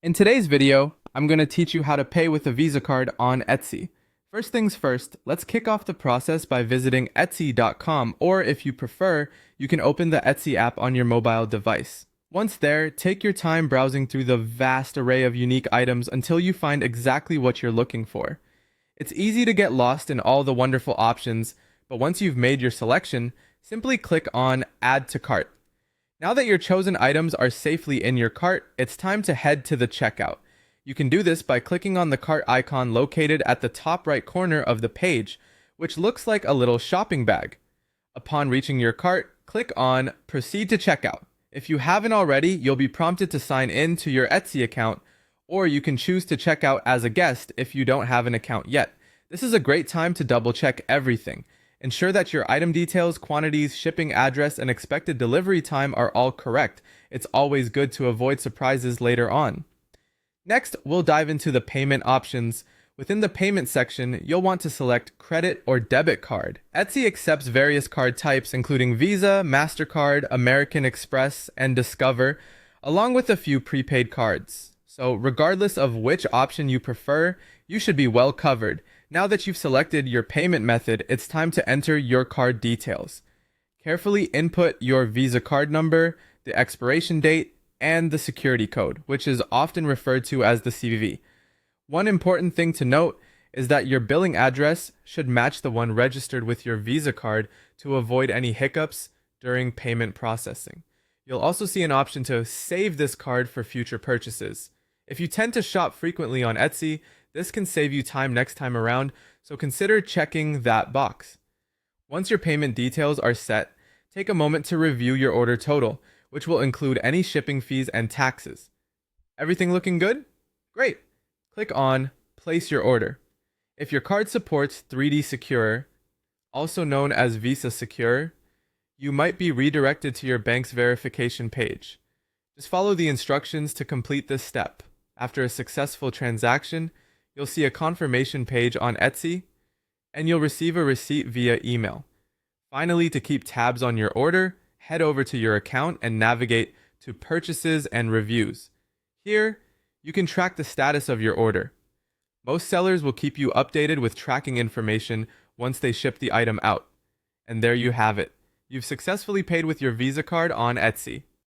In today's video, I'm going to teach you how to pay with a Visa card on Etsy. First things first, let's kick off the process by visiting Etsy.com, or if you prefer, you can open the Etsy app on your mobile device. Once there, take your time browsing through the vast array of unique items until you find exactly what you're looking for. It's easy to get lost in all the wonderful options, but once you've made your selection, simply click on Add to Cart. Now that your chosen items are safely in your cart, it's time to head to the checkout. You can do this by clicking on the cart icon located at the top right corner of the page, which looks like a little shopping bag. Upon reaching your cart, click on Proceed to Checkout. If you haven't already, you'll be prompted to sign in to your Etsy account, or you can choose to check out as a guest if you don't have an account yet. This is a great time to double check everything. Ensure that your item details, quantities, shipping address, and expected delivery time are all correct. It's always good to avoid surprises later on. Next, we'll dive into the payment options. Within the payment section, you'll want to select credit or debit card. Etsy accepts various card types, including Visa, MasterCard, American Express, and Discover, along with a few prepaid cards. So regardless of which option you prefer, you should be well covered. Now that you've selected your payment method, it's time to enter your card details. Carefully input your Visa card number, the expiration date, and the security code, which is often referred to as the CVV. One important thing to note is that your billing address should match the one registered with your Visa card to avoid any hiccups during payment processing. You'll also see an option to save this card for future purchases. If you tend to shop frequently on Etsy, this can save you time next time around, so consider checking that box. Once your payment details are set, take a moment to review your order total, which will include any shipping fees and taxes. Everything looking good? Great! Click on Place Your Order. If your card supports 3D Secure, also known as Visa Secure, you might be redirected to your bank's verification page. Just follow the instructions to complete this step. After a successful transaction, you'll see a confirmation page on Etsy, and you'll receive a receipt via email. Finally, to keep tabs on your order, head over to your account and navigate to Purchases and Reviews. Here, you can track the status of your order. Most sellers will keep you updated with tracking information once they ship the item out. And there you have it. You've successfully paid with your Visa card on Etsy.